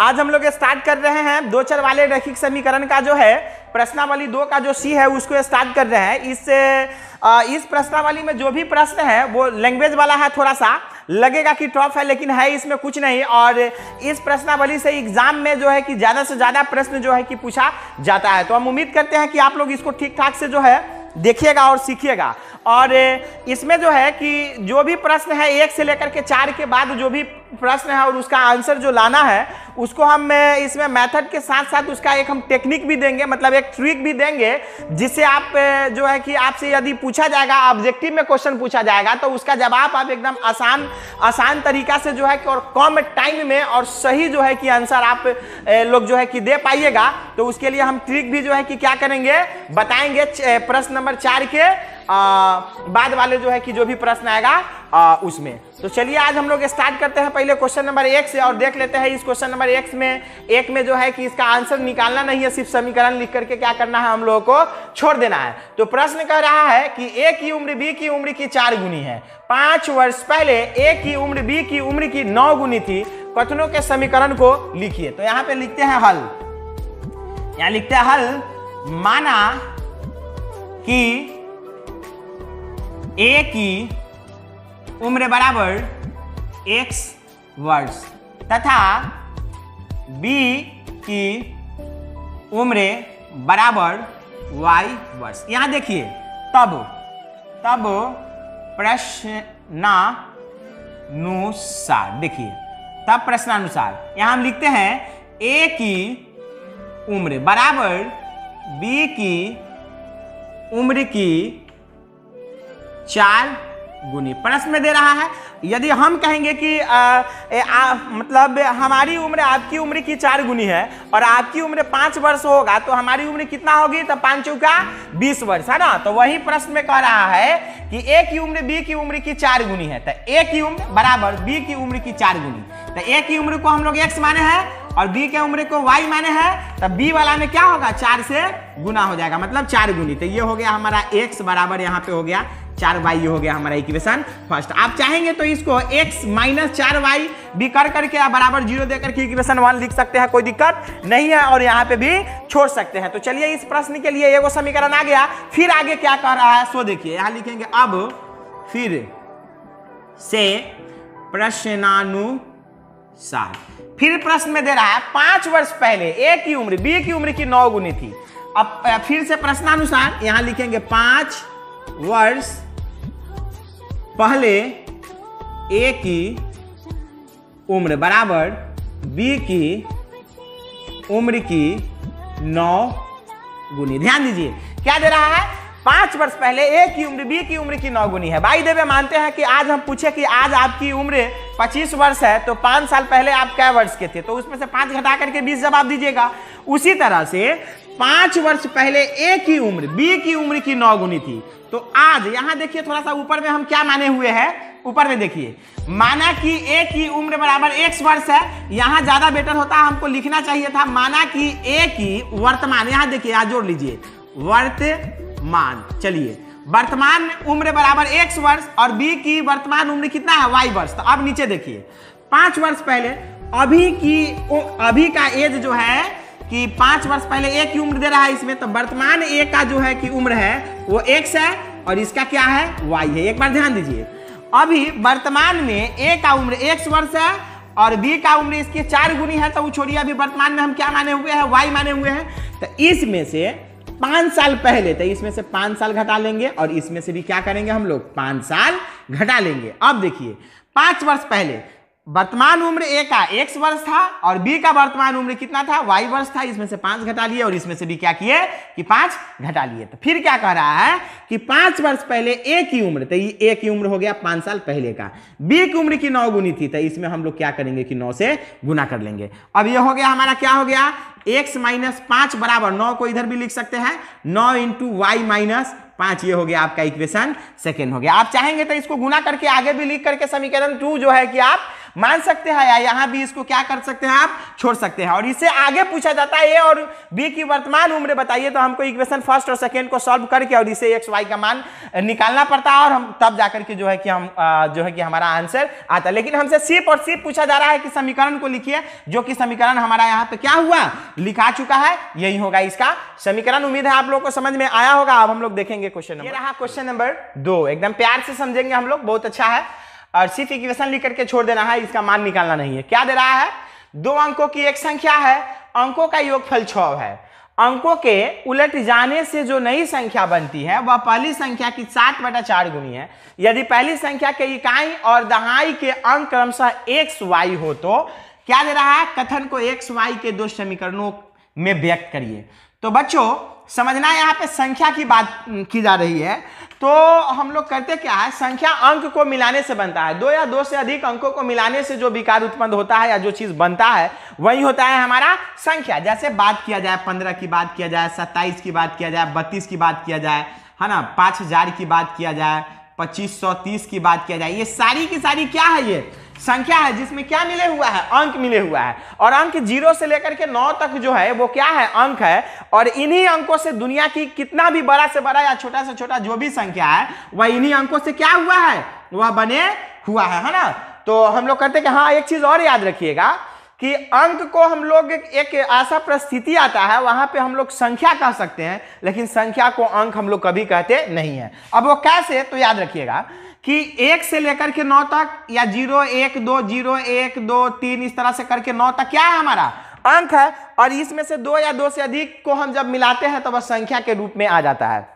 आज हम लोग स्टार्ट कर रहे हैं दो चर वाले रैखिक समीकरण का जो है प्रश्नावली 2 का जो सी है उसको स्टार्ट कर रहे हैं। इस प्रश्नावली में जो भी प्रश्न है वो लैंग्वेज वाला है, थोड़ा सा लगेगा कि टफ है लेकिन है इसमें कुछ नहीं। और इस प्रश्नावली से एग्जाम में जो है कि ज़्यादा से ज़्यादा प्रश्न जो है कि पूछा जाता है। तो हम उम्मीद करते हैं कि आप लोग इसको ठीक ठाक से जो है देखिएगा और सीखिएगा। और इसमें जो है कि जो भी प्रश्न है 1 से लेकर के 4 के बाद जो भी प्रश्न है और उसका आंसर जो लाना है उसको हम इसमें मेथड के साथ साथ उसका एक हम टेक्निक भी देंगे, मतलब एक ट्रिक भी देंगे, जिससे आप जो है कि आपसे यदि पूछा जाएगा, ऑब्जेक्टिव में क्वेश्चन पूछा जाएगा तो उसका जवाब आप एकदम आसान तरीका से जो है कि और कम टाइम में और सही जो है कि आंसर आप लोग जो है कि दे पाइएगा। तो उसके लिए हम ट्रिक भी जो है कि क्या करेंगे बताएंगे प्रश्न नंबर 4 के बाद वाले जो है कि जो भी प्रश्न आएगा उसमें। तो चलिए आज हम लोग स्टार्ट करते हैं पहले क्वेश्चन नंबर 1 से और देख लेते हैं इस क्वेश्चन नंबर 1 में जो है कि इसका आंसर निकालना नहीं है, सिर्फ समीकरण लिख करके क्या करना है हम लोगों को छोड़ देना है। तो प्रश्न कह रहा है कि ए की उम्र बी की उम्र की 4 गुनी है। 5 वर्ष पहले ए की उम्र बी की उम्र की 9 गुनी थी, कथनों के समीकरण को लिखिए। तो यहाँ पे लिखते हैं हल, यहाँ लिखते हैं हल। माना कि ए की उम्र बराबर x वर्ष तथा b की उम्र बराबर y वर्ष। यहां देखिए तब प्रश्नानुसार, देखिए तब प्रश्नानुसार यहां हम लिखते हैं a की उम्र बराबर b की उम्र की 4 गुनी। प्रश्न में दे रहा है यदि हम कहेंगे कि मतलब हमारी उम्र आपकी उम्र की 4 गुनी है और आपकी उम्र 5 वर्ष होगा तो हमारी उम्र कितना होगी, तो 5 चौका 20 वर्ष है ना। तो वही प्रश्न में कह रहा है कि ए की उम्र बी की उम्र की 4 गुनी है, तो ए की उम्र बराबर बी की उम्र की 4 गुनी। तो ए की उम्र को हम लोग x माने हैं और बी के उम्र को y माने हैं, तब बी वाला में क्या होगा 4 से गुना हो जाएगा, मतलब 4 गुनी। तो ये हो गया हमारा x बराबर यहाँ पे हो गया 4y, ये हो गया हमारा इक्वेशन फर्स्ट। आप चाहेंगे तो इसको x माइनस 4y भी कर करके आप बराबर 0 देकर के इक्वेशन 1 लिख सकते हैं, कोई दिक्कत नहीं है, और यहाँ पे भी छोड़ सकते हैं। तो चलिए इस प्रश्न के लिए एगो समीकरण आ गया। फिर आगे क्या कह रहा है सो देखिए, यहाँ लिखेंगे अब फिर से प्रश्नानुसार। फिर प्रश्न में दे रहा है 5 वर्ष पहले ए की उम्र बी की उम्र की 9 गुनी थी। अब फिर से प्रश्नानुसार यहां लिखेंगे 5 वर्ष पहले ए की उम्र बराबर बी की उम्र की 9 गुनी। ध्यान दीजिए क्या दे रहा है, 5 वर्ष पहले ए की उम्र बी की उम्र की 9 गुनी है। भाई देवे मानते हैं कि आज हम पूछे कि आज आपकी उम्र 25 वर्ष है तो 5 साल पहले आप क्या वर्ष के थे, तो उसमें से 5 घटा करके 20 जवाब दीजिएगा। उसी तरह से 5 वर्ष पहले ए की उम्र बी की उम्र की 9 गुनी थी, तो आज यहां देखिए थोड़ा सा ऊपर में हम क्या माने हुए हैं, ऊपर में देखिए माना कि ए की उम्र बराबर x वर्ष है। यहां ज्यादा बेटर होता, हमको लिखना चाहिए था माना कि ए की वर्तमान, यहां देखिए यहां जोड़ लीजिए वर्तमान। चलिए वर्तमान उम्र बराबर x वर्ष और b की वर्तमान उम्र कितना है y वर्ष। तो अब नीचे देखिए 5 वर्ष पहले अभी का एज जो है कि 5 वर्ष पहले a की उम्र दे रहा है इसमें, तो वर्तमान a का जो है कि उम्र है वो x है और इसका क्या है y है। एक बार ध्यान दीजिए, अभी वर्तमान में a का उम्र x वर्ष है और b का उम्र इसकी 4 गुनी है, तो वो छोड़िए अभी वर्तमान में हम क्या माने हुए हैं y माने हुए हैं। तो इसमें से 5 साल पहले, तो इसमें से 5 साल घटा लेंगे और इसमें से भी क्या करेंगे हम लोग 5 साल घटा लेंगे। अब देखिए 5 वर्ष पहले वर्तमान उम्र ए का x वर्ष था और b का वर्तमान उम्र कितना था y वर्ष था, इसमें से 5 घटा लिए और इसमें से भी क्या किए कि 5 घटा लिए। तो फिर क्या कह रहा है कि 5 वर्ष पहले a की उम्र, तो ये a की उम्र हो गया 5 साल पहले का, b की उम्र की 9 गुनी थी, तो इसमें हम लोग क्या करेंगे कि 9 से गुना कर लेंगे। अब ये हो गया हमारा क्या हो गया x माइनस 5 बराबर 9 को इधर भी लिख सकते हैं 9 इंटू y माइनस 5, ये हो गया आपका इक्वेशन सेकेंड हो गया। आप चाहेंगे तो इसको गुना करके आगे भी लिख करके समीकरण 2 जो है कि आप मान सकते हैं या यहाँ भी इसको क्या कर सकते हैं आप छोड़ सकते हैं। और इससे आगे पूछा जाता है ए और बी की वर्तमान उम्र बताइए, तो हमको इक्वेशन फर्स्ट और सेकेंड को सॉल्व करके और इसे एक्स वाई का मान निकालना पड़ता है और हम तब जाकर के जो है कि हम जो है कि हमारा आंसर आता है। लेकिन हमसे सिर्फ और सिर्फ पूछा जा रहा है कि समीकरण को लिखिए, जो कि समीकरण हमारा यहाँ पे क्या हुआ लिखा चुका है, यही होगा इसका समीकरण। उम्मीद है आप लोगों को समझ में आया होगा। अब हम लोग देखेंगे क्वेश्चन नंबर, ये रहा क्वेश्चन नंबर 2। एकदम प्यार से समझेंगे हम लोग, बहुत अच्छा है। और सिर्फ इक्वेशन लिख करके छोड़ देना है, इसका मान निकालना नहीं है। क्या दे रहा है, 2 अंकों की एक संख्या है, अंकों का योगफल 6 है। अंकों के उलट जाने से जो नई संख्या बनती है वह पहली संख्या की 7/4 गुनी है। यदि पहली संख्या के इकाई और दहाई के अंक क्रमशः एक्स वाई हो तो क्या दे रहा है, कथन को एक्स वाई के 2 समीकरणों में व्यक्त करिए। तो बच्चों समझना, यहाँ पे संख्या की बात की जा रही है। तो हम लोग करते क्या है, संख्या अंक को मिलाने से बनता है। 2 या 2 से अधिक अंकों को मिलाने से जो विकार उत्पन्न होता है या जो चीज बनता है वही होता है हमारा संख्या। जैसे बात किया जाए 15 की बात किया जाए, 27 की बात किया जाए, 32 की बात किया जाए, है ना, 5000 की बात किया जाए, 2530 की बात किया जाए, ये सारी की सारी क्या है, ये संख्या है जिसमें क्या मिले हुआ है, अंक मिले हुआ है। और अंक 0 से लेकर के 9 तक जो है वो क्या है, अंक है। और इन्हीं अंकों से दुनिया की कितना भी बड़ा से बड़ा या छोटा से छोटा जो भी संख्या है वह इन्हीं अंकों से क्या हुआ है, वह बने हुआ है ना। तो हम लोग कहते हैं कि हाँ, एक चीज और याद रखिएगा कि अंक को हम लोग एक ऐसा परिस्थिति आता है वहां पे हम लोग संख्या कह सकते हैं, लेकिन संख्या को अंक हम लोग कभी कहते नहीं है। अब वो कैसे, तो याद रखिएगा कि 1 से लेकर के 9 तक या 0 1 2 0 1 2 3 इस तरह से करके 9 तक क्या है, हमारा अंक है। और इसमें से 2 या 2 से अधिक को हम जब मिलाते हैं तो वह संख्या के रूप में आ जाता है।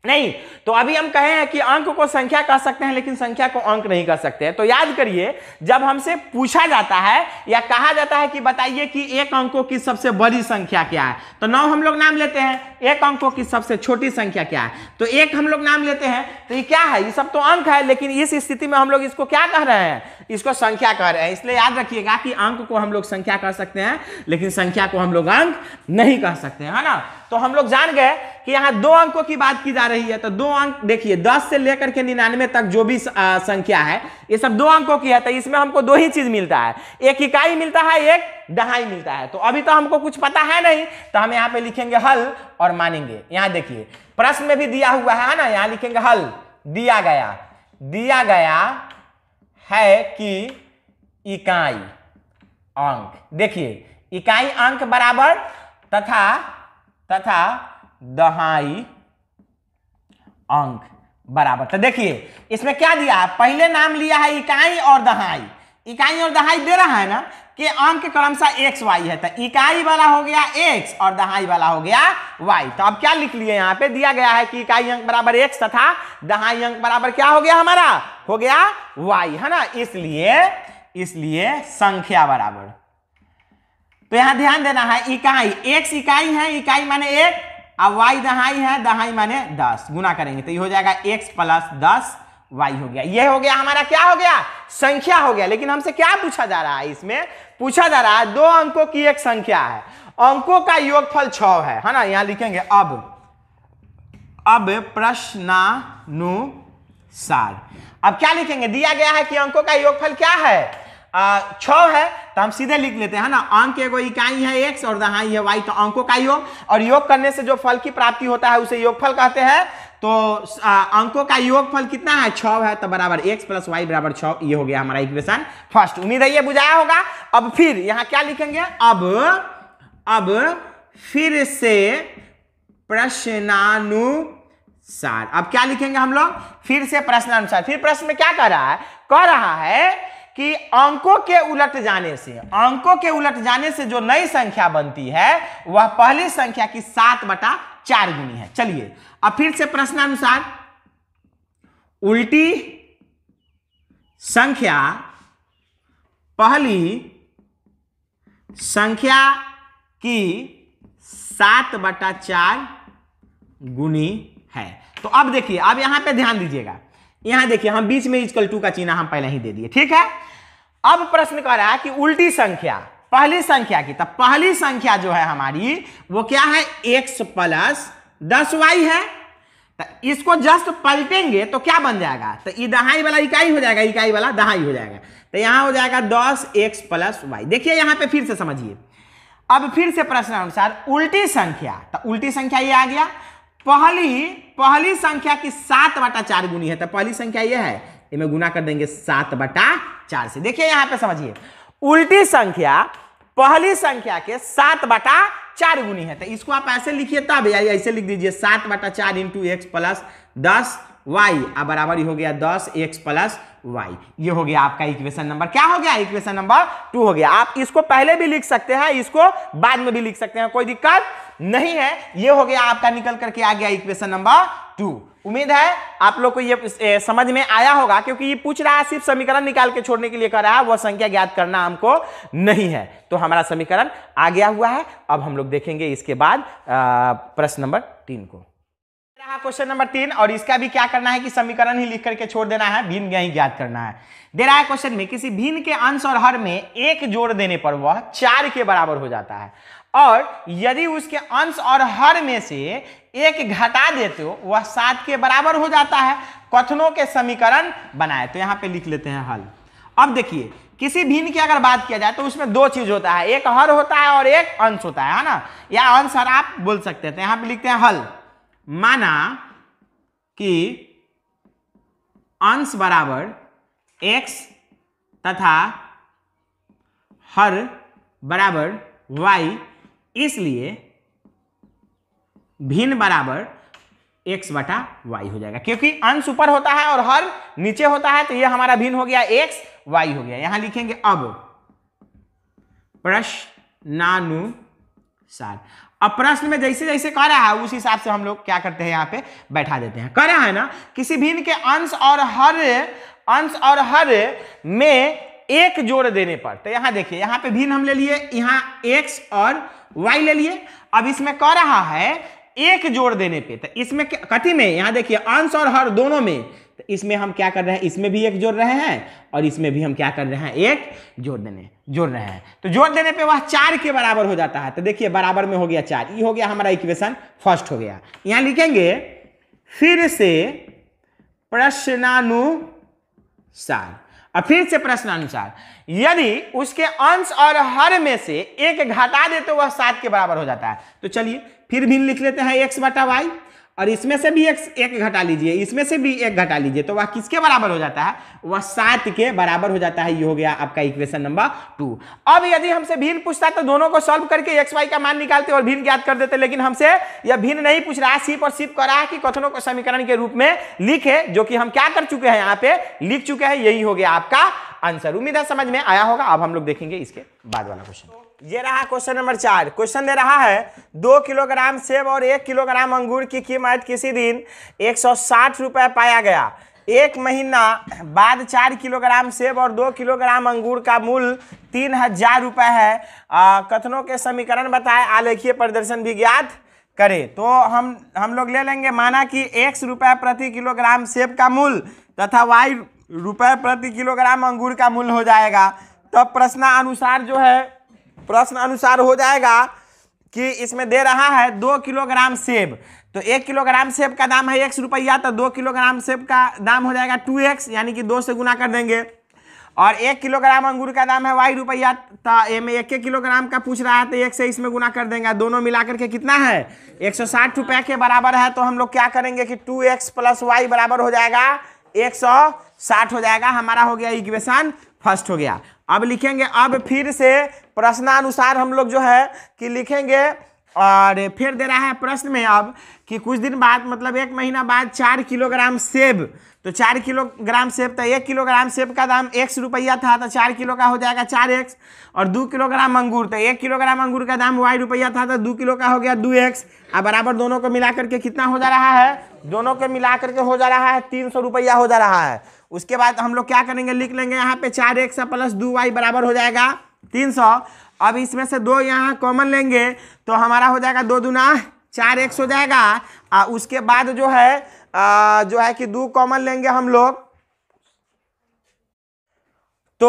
नहीं तो अभी हम कहे हैं कि अंक को संख्या कह सकते हैं लेकिन संख्या को अंक नहीं कह सकते हैं। तो याद करिए, जब हमसे पूछा जाता है या कहा जाता है कि बताइए कि एक अंकों की सबसे बड़ी संख्या क्या है, तो 9 हम लोग नाम लेते हैं। एक अंकों की सबसे छोटी संख्या क्या है, तो 1 हम लोग नाम लेते हैं। तो ये क्या है, ये सब तो अंक है, लेकिन इस स्थिति में हम लोग इसको क्या कह रहे हैं, इसको संख्या कह रहे हैं। इसलिए याद रखिएगा कि अंक को हम लोग संख्या कह सकते हैं लेकिन संख्या को हम लोग अंक नहीं कह सकते हैं, है ना। तो हम लोग जान गए कि यहाँ 2 अंकों की बात की जा रही है। तो 2 अंक देखिए, 10 से लेकर के 99 तक जो भी संख्या है ये सब 2 अंकों की है। तो इसमें हमको 2 ही चीज मिलता है, एक इकाई मिलता है, एक दहाई मिलता है। तो अभी तो हमको कुछ पता है नहीं, तो हम यहाँ पे लिखेंगे हल और मानेंगे। यहाँ देखिए प्रश्न में भी दिया हुआ है ना, यहाँ लिखेंगे हल, दिया गया है कि इकाई अंक, देखिए इकाई अंक बराबर तथा दहाई अंक बराबर। तो देखिए इसमें क्या दिया है, पहले नाम लिया है इकाई और दहाई। इकाई और दहाई दे रहा है ना कि अंक क्रमशः एक्स वाई है, तो इकाई वाला हो गया एक्स और दहाई वाला हो गया वाई। तो अब क्या लिख लिए, यहाँ पे दिया गया है कि इकाई अंक बराबर एक्स तथा दहाई अंक बराबर क्या हो गया, हमारा हो गया वाई, है ना। इसलिए संख्या बराबर, तो यहां ध्यान देना है, इकाई एक्स इकाई है, इकाई माने 1, अब वाई दहाई है, दहाई माने 10, गुना करेंगे तो ये हो जाएगा x + 10 वाई हो गया। ये हो गया हमारा क्या हो गया, संख्या हो गया। लेकिन हमसे क्या पूछा जा रहा है, इसमें पूछा जा रहा है 2 अंकों की एक संख्या है, अंकों का योगफल 6 है ना। यहां लिखेंगे अब प्रश्नानुसार, अब क्या लिखेंगे, दिया गया है कि अंकों का योगफल क्या है, 6 है, तो हम सीधे लिख लेते हैं ना, अंक एगो इकाई है x और दहाई है y, तो अंकों का योग, और योग करने से जो फल की प्राप्ति होता है उसे योगफल कहते हैं। तो अंकों का योगफल कितना है, 6 है, तो बराबर x + y = 6। ये हो गया हमारा इक्वेशन फर्स्ट। उम्मीद है ये बुझाया होगा। अब फिर यहाँ क्या लिखेंगे, अब फिर से प्रश्नानुसार। अब क्या लिखेंगे हम लोग, फिर से प्रश्नानुसार। फिर प्रश्न में क्या कह रहा है कि अंकों के उलट जाने से जो नई संख्या बनती है वह पहली संख्या की 7/4 गुनी है। चलिए अब फिर से प्रश्नानुसार, उल्टी संख्या पहली संख्या की 7/4 गुनी है। तो अब देखिए, अब यहां पे ध्यान दीजिएगा, यहां देखिए हम बीच में =2 का चिन्ह हम पहले ही दे दिए, ठीक है। अब प्रश्न कर रहा है कि उल्टी संख्या पहली संख्या की, तब पहली संख्या जो है हमारी वो क्या है, x + 10y है। तो इसको जस्ट पलटेंगे तो क्या बन जाएगा, तो ये दहाई वाला इकाई हो जाएगा, इकाई वाला दहाई हो जाएगा, तो यहां हो जाएगा 10x प्लस वाई। देखिए यहां पे फिर से समझिए, अब फिर से प्रश्न अनुसार उल्टी संख्या, तो उल्टी संख्या ये आ गया, पहली संख्या की 7/4 गुनी है, तो पहली संख्या ये है, इनमें गुना कर देंगे 7/4 से। देखिए यहां पे समझिए, उल्टी संख्या पहली संख्या के 7/4 गुनी है, तो इसको आप ऐसे लिखिए, तब यानी ऐसे लिख दीजिए 7/4 इंटू एक्स प्लस 10 वाई, अब बराबर ही हो गया 10x प्लस वाई। ये हो गया आपका इक्वेशन नंबर, क्या हो गया, इक्वेशन नंबर 2 हो गया। आप इसको पहले भी लिख सकते हैं, इसको बाद में भी लिख सकते हैं, कोई दिक्कत नहीं है। ये हो गया आपका, निकल करके आ गया इक्वेशन नंबर 2। उम्मीद है आप लोग को ये समझ में आया होगा, क्योंकि ये पूछ रहा है सिर्फ समीकरण निकाल के छोड़ने के लिए कर रहा है, वह संख्या ज्ञात करना हमको नहीं है। तो हमारा समीकरण आ गया हुआ है। अब हम लोग देखेंगे इसके बाद प्रश्न नंबर 3 को। क्वेश्चन नंबर 3, और इसका भी क्या करना है कि समीकरण ही लिख करके छोड़ देना है, भिन्न ही ज्ञात करना है। दे रहा है क्वेश्चन में, किसी भिन्न के अंश और हर में 1 जोड़ देने पर वह 4 के बराबर हो जाता है, और यदि उसके अंश और हर में से 1 घटा देते हो वह 7 के बराबर हो जाता है। कथनों के समीकरण बनाए, तो यहां पे लिख लेते हैं हल। अब देखिए, किसी भिन्न की अगर बात किया जाए तो उसमें 2 चीज होता है, एक हर होता है और एक अंश होता है ना, या अंश हर आप बोल सकते हैं। तो यहां पे लिखते हैं हल। माना कि अंश बराबर x तथा हर बराबर y, इसलिए भिन्न बराबर x/y हो जाएगा, क्योंकि अंश ऊपर होता है और हर नीचे होता है, तो यह हमारा भिन्न हो गया x y हो गया। यहां लिखेंगे अब प्रश्नानुसार। अब प्रश्न में जैसे जैसे कह रहा है उस हिसाब से हम लोग क्या करते हैं, यहाँ पे बैठा देते हैं। कह रहा है ना, किसी भिन्न के अंश और हर में 1 जोड़ देने पर, तो यहां देखिए, यहां पे भिन्न हम ले लिए, यहां x और y ले लिए। अब इसमें कह रहा है 1 जोड़ देने पे, तो इसमें कथी में, यहां देखिए अंश और हर दोनों में, तो इसमें हम क्या कर रहे हैं, इसमें भी 1 जोड़ रहे हैं और इसमें भी हम क्या कर रहे हैं, 1 जोड़ रहे हैं। तो जोड़ देने पे वह 4 के बराबर हो जाता है। तो देखिए बराबर में हो गया 4, ये हो गया हमारा इक्वेशन फर्स्ट हो गया। यहां लिखेंगे फिर से प्रश्नानुसार। अब फिर से प्रश्नानुसार, यदि उसके अंश और हर में से 1 घटा दे तो वह 7 के बराबर हो जाता है। तो चलिए फिर भी लिख लेते हैं x/y, और इसमें से भी 1 घटा लीजिए, इसमें से भी 1 घटा लीजिए, तो वह किसके बराबर हो जाता है, वह 7 के बराबर हो जाता है। ये हो गया आपका इक्वेशन नंबर 2। अब यदि हमसे भिन्न पूछता तो दोनों को सॉल्व करके x y का मान निकालते और भिन्न ज्ञात कर देते, लेकिन हमसे यह भिन्न नहीं पूछ रहा है, सिर्फ और सिर्फ कर रहा है कि कथनों को समीकरण के रूप में लिखे, जो कि हम क्या कर चुके हैं, यहाँ पे लिख चुके हैं। यही हो गया आपका आंसर। उम्मीद है समझ में आया होगा। अब हम लोग देखेंगे इसके बाद वाला क्वेश्चन। ये रहा क्वेश्चन नंबर 4। क्वेश्चन दे रहा है 2 किलोग्राम सेब और 1 किलोग्राम अंगूर की कीमत किसी दिन 160 रुपए पाया गया। 1 महीना बाद 4 किलोग्राम सेब और 2 किलोग्राम अंगूर का मूल्य 3000 रुपए है। कथनों के समीकरण बताए, आलेखीय प्रदर्शन भी ज्ञात करें। तो हम लोग ले लेंगे, माना कि x रुपए प्रति किलोग्राम सेब का मूल्य तथा y रुपए प्रति किलोग्राम अंगूर का मूल्य हो जाएगा। तब प्रश्न अनुसार हो जाएगा कि इसमें दे रहा है 2 किलोग्राम सेब, तो 1 किलोग्राम सेब का दाम है x रुपया, तो 2 किलोग्राम सेब का दाम हो जाएगा 2x, यानी कि 2 से गुना कर देंगे। और 1 किलोग्राम अंगूर का दाम है y रुपया, तो में 1 किलोग्राम का पूछ रहा है, तो 1 से इसमें गुना कर देंगे। दोनों मिलाकर के कितना है, 160 रुपये के बराबर है। तो हम लोग क्या करेंगे कि 2x प्लस y बराबर हो जाएगा 160 हो जाएगा। हमारा हो गया इक्वेशन फर्स्ट हो गया। अब लिखेंगे, अब फिर से प्रश्नानुसार हम लोग जो है कि लिखेंगे, और फिर दे रहा है प्रश्न में अब कि कुछ दिन बाद, मतलब 1 महीना बाद 4 किलोग्राम सेब, तो 4 किलोग्राम सेब, तो 1 किलोग्राम सेब का दाम x रुपया था, तो 4 किलो का हो जाएगा 4x। और 2 किलोग्राम अंगूर, तो 1 किलोग्राम अंगूर का दाम y रुपया था, तो 2 किलो का हो गया 2x। अब बराबर दोनों को मिला करके कितना हो जा रहा है, दोनों को मिला करके हो जा रहा है 300 रुपया हो जा रहा है। उसके बाद हम लोग क्या करेंगे, लिख लेंगे यहाँ पे 4x प्लस 2y बराबर हो जाएगा 300। अब इसमें से 2 यहाँ कॉमन लेंगे, तो हमारा हो जाएगा 2 दूना 4x हो जाएगा। उसके बाद जो है कि 2 कॉमन लेंगे हम लोग, तो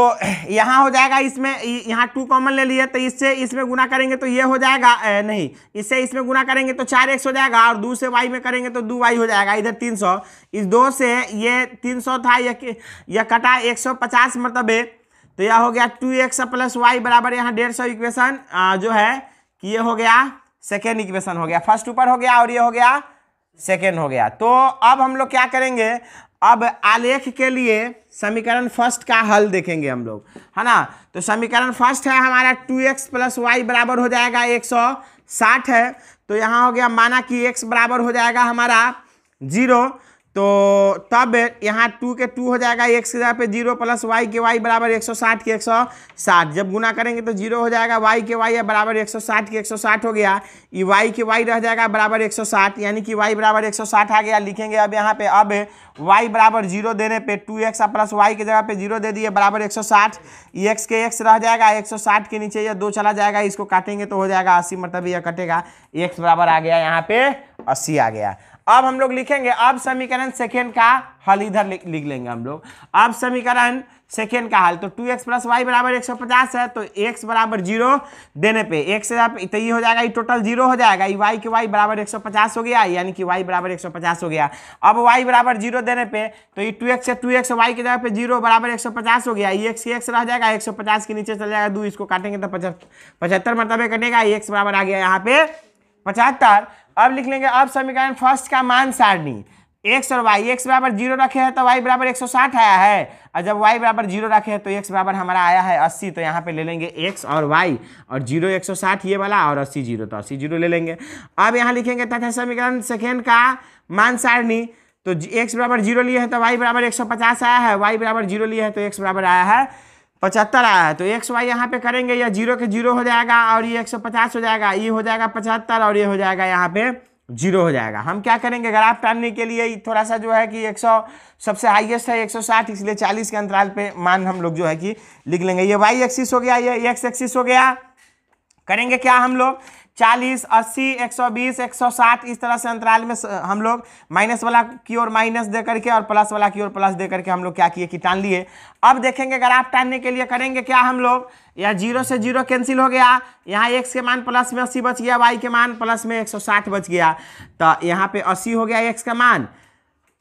यहाँ हो जाएगा, इसमें यहाँ 2 कॉमन ले लिए तो इससे इसमें गुना करेंगे तो ये हो जाएगा, नहीं इससे इसमें गुना करेंगे तो 4x हो जाएगा, और 2 से y में करेंगे तो 2y हो जाएगा। इधर 300, इस 2 से ये 300 था, यह कटा 150 मरतबे, तो यह हो गया 2x प्लस y बराबर यहाँ 150। इक्वेशन जो है कि ये हो गया सेकेंड इक्वेशन हो गया, फर्स्ट ऊपर हो गया और ये हो गया सेकेंड हो गया। तो अब हम लोग क्या करेंगे, अब आलेख के लिए समीकरण फर्स्ट का हल देखेंगे हम लोग, है ना। तो समीकरण फर्स्ट है हमारा 2x प्लस वाई बराबर हो जाएगा 160 है। तो यहाँ हो गया, माना कि x बराबर हो जाएगा हमारा 0, तो तब यहाँ 2 के 2 हो जाएगा, x के जगह पे 0 प्लस y के y बराबर 160 के 160। जब गुना करेंगे तो 0 हो जाएगा, y के y बराबर 160 के 160 हो गया, ये y के y रह जाएगा बराबर 160, यानी कि y बराबर 160 आ गया। लिखेंगे अब यहाँ पे, अब y बराबर 0 देने पे 2x प्लस y के जगह पे 0 दे दिए बराबर 160, x के x रह जाएगा, 160 के नीचे यह 2 चला जाएगा, इसको काटेंगे तो हो जाएगा 80, मतलब यह कटेगा, x बराबर आ गया यहाँ पे 80 आ गया। अब हम लोग लिखेंगे, अब समीकरण सेकेंड का हल इधर लिख लेंगे हम लोग। अब समीकरण सेकेंड का हल, तो 2x प्लस वाई बराबर 150 है, तो x बराबर 0 देने पे x तो ये हो जाएगा, ये टोटल 0 हो जाएगा, ये y के y बराबर 150 हो गया, यानी कि y बराबर 150 हो गया। अब y बराबर 0 देने पे तो ये 2x से 2x y की जगह पे 0 बराबर 150 हो गया, ये x रह जाएगा, 150 के नीचे चल जाएगा 2, इसको काटेंगे तो 75 मतलब कटेगा, x बराबर आ गया यहाँ पे 75। अब लिख लेंगे, अब समीकरण फर्स्ट का मान सारणी x और y, x बराबर 0 रखे हैं तो y बराबर 160 आया है, और जब y बराबर 0 रखे हैं तो x बराबर हमारा आया है 80। तो यहाँ पे ले लेंगे x और y, और 0 160 ये वाला, और 80 0, तो 80 0 ले लेंगे। अब यहाँ लिखेंगे तथा समीकरण सेकेंड का मान सारणी, तो x बराबर 0 लिए है तो y बराबर 150 आया है, y बराबर 0 लिए है तो x बराबर आया है 75 आया है। तो x y यहाँ पे करेंगे, यह 0 के 0 हो जाएगा, और ये 150 हो जाएगा, ये हो जाएगा 75, और ये हो जाएगा यहाँ पे 0 हो जाएगा। हम क्या करेंगे, ग्राफ टानने के लिए थोड़ा सा जो है कि 100 सबसे हाईएस्ट है 160, इसलिए 40 के अंतराल पे मान हम लोग जो है कि लिख लेंगे। ये y एक्सिस हो गया, ये x एक्सिस हो गया। करेंगे क्या हम लोग, 40, 80, 120, 160 इस तरह से अंतराल में हम लोग माइनस वाला की ओर माइनस दे करके और प्लस वाला की ओर प्लस दे करके हम लोग क्या किए कि टान लिए। अब देखेंगे ग्राफ टानने के लिए करेंगे क्या हम लोग, या 0 से 0 कैंसिल हो गया, यहाँ x के मान प्लस में 80 बच गया, y के मान प्लस में 160 बच गया, तो यहाँ पे 80 हो गया x का मान,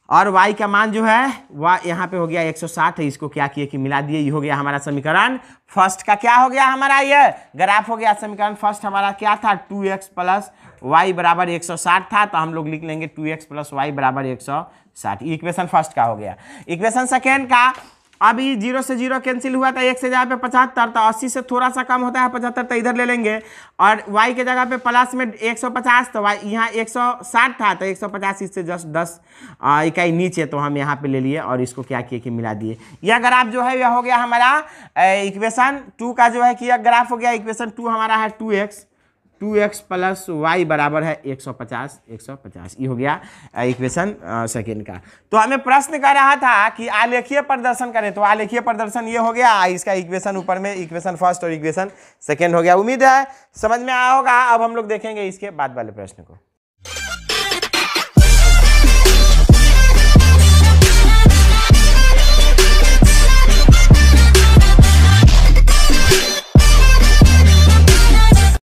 और y का मान जो है वह यहाँ पे हो गया 160 है। इसको क्या किए कि मिला दिए, ये हो गया हमारा समीकरण फर्स्ट का क्या हो गया हमारा, ये ग्राफ हो गया। समीकरण फर्स्ट हमारा क्या था, 2x प्लस वाई बराबर 160 था, तो हम लोग लिख लेंगे 2x प्लस वाई बराबर 160। इक्वेशन फर्स्ट का हो गया। इक्वेशन सेकेंड का, अभी 0 से 0 कैंसिल हुआ था, x से जगह पे 75, तो 80 से थोड़ा सा कम होता है 75, तो इधर ले लेंगे, और y के जगह पे प्लस में 150, तो y यहाँ 160 था, तो 150 इससे जस्ट 10 इकाई नीचे, तो हम यहाँ पे ले लिए और इसको क्या किए कि मिला दिए। यह ग्राफ जो है यह हो गया हमारा इक्वेशन 2 का जो है कि यह ग्राफ हो गया। इक्वेशन 2 हमारा है 2x प्लस वाई बराबर है 150, ये हो गया इक्वेशन सेकेंड का। तो हमें प्रश्न कर रहा था कि आलेखीय प्रदर्शन करें, तो आलेखीय प्रदर्शन ये हो गया, इसका इक्वेशन ऊपर में इक्वेशन फर्स्ट और इक्वेशन सेकेंड हो गया। उम्मीद है समझ में आया होगा। अब हम लोग देखेंगे इसके बाद वाले प्रश्न को।